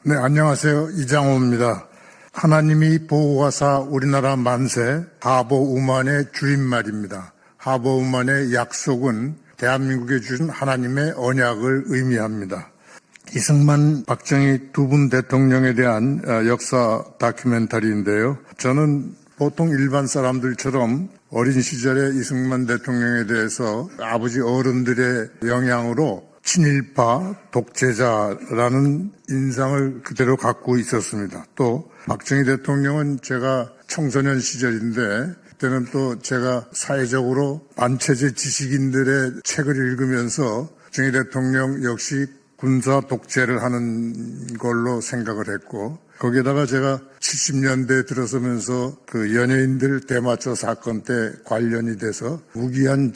네, 안녕하세요. 이장호입니다. 하나님이 보호하사 우리나라 만세, 하보우만의 줄임말입니다. 하보우만의 약속은 대한민국에 주신 하나님의 언약을 의미합니다. 이승만, 박정희 두 분 대통령에 대한 역사 다큐멘터리인데요. 저는 보통 일반 사람들처럼 어린 시절에 이승만 대통령에 대해서 아버지 어른들의 영향으로 친일파, 독재자라는 인상을 그대로 갖고 있었습니다. 또 박정희 대통령은 제가 청소년 시절인데 그때는 또 제가 사회적으로 반체제 지식인들의 책을 읽으면서 박정희 대통령 역시 군사 독재를 하는 걸로 생각을 했고, 거기에다가 제가 70년대에 들어서면서 그 연예인들 대마초 사건 때 관련이 돼서 무기한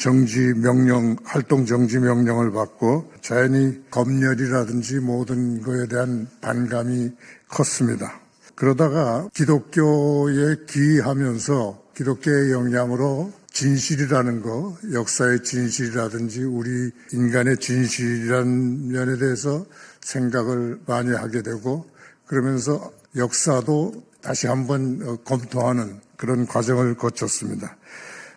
활동 정지 명령을 받고 자연히 검열이라든지 모든 거에 대한 반감이 컸습니다. 그러다가 기독교에 귀의하면서 기독교의 영향으로 진실이라는 거, 역사의 진실이라든지 우리 인간의 진실이라는 면에 대해서 생각을 많이 하게 되고, 그러면서 역사도 다시 한번 검토하는 그런 과정을 거쳤습니다.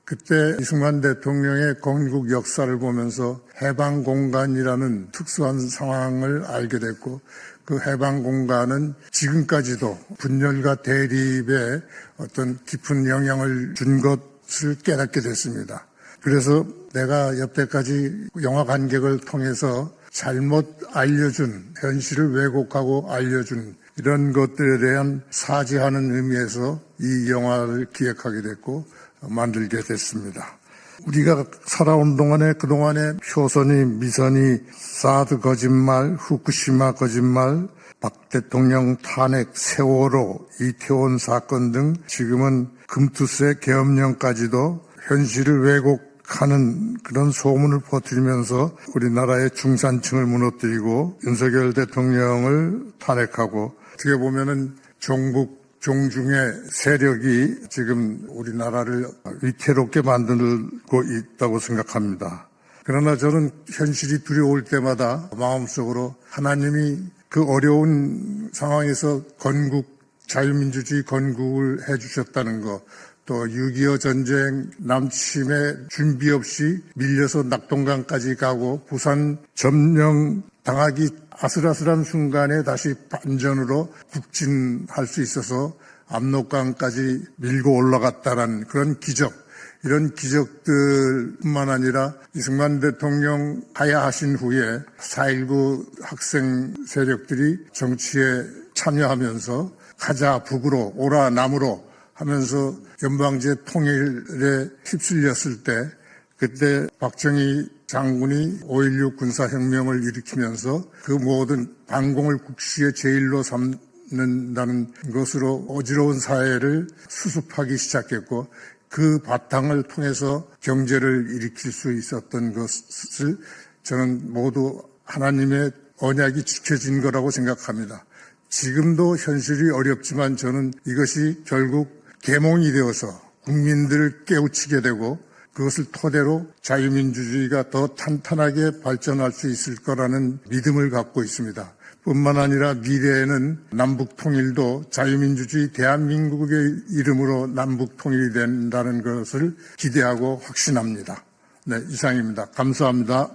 그때 이승만 대통령의 건국 역사를 보면서 해방공간이라는 특수한 상황을 알게 됐고, 그 해방공간은 지금까지도 분열과 대립에 어떤 깊은 영향을 준 것을 깨닫게 됐습니다. 그래서 내가 여태까지 영화 관객을 통해서 잘못 알려준, 현실을 왜곡하고 알려준 이런 것들에 대한 사죄하는 의미에서 이 영화를 기획하게 됐고 만들게 됐습니다. 우리가 살아온 동안에 그동안에 효선이, 미선이, 사드 거짓말, 후쿠시마 거짓말, 박 대통령 탄핵, 세월호, 이태원 사건 등 지금은 금투세 계엄령까지도 현실을 왜곡하는 그런 소문을 퍼뜨리면서 우리나라의 중산층을 무너뜨리고 윤석열 대통령을 탄핵하고, 어떻게 보면은 종중의 세력이 지금 우리나라를 위태롭게 만들고 있다고 생각합니다. 그러나 저는 현실이 두려울 때마다 마음속으로 하나님이 그 어려운 상황에서 자유민주주의 건국을 해주셨다는 것, 또 6.25 전쟁 남침에 준비 없이 밀려서 낙동강까지 가고 부산 점령 당하기 아슬아슬한 순간에 다시 반전으로 북진할 수 있어서 압록강까지 밀고 올라갔다는 그런 기적, 이런 기적들뿐만 아니라 이승만 대통령 하야하신 후에 4.19 학생 세력들이 정치에 참여하면서 가자 북으로 오라 남으로 하면서 연방제 통일에 휩쓸렸을 때, 그때 박정희 장군이 5.16 군사혁명을 일으키면서 그 모든 반공을 국시의 제일로 삼는다는 것으로 어지러운 사회를 수습하기 시작했고, 그 바탕을 통해서 경제를 일으킬 수 있었던 것을 저는 모두 하나님의 언약이 지켜진 거라고 생각합니다. 지금도 현실이 어렵지만 저는 이것이 결국 계몽이 되어서 국민들을 깨우치게 되고 그것을 토대로 자유민주주의가 더 탄탄하게 발전할 수 있을 거라는 믿음을 갖고 있습니다. 뿐만 아니라 미래에는 남북통일도 자유민주주의 대한민국의 이름으로 남북통일이 된다는 것을 기대하고 확신합니다. 네, 이상입니다. 감사합니다.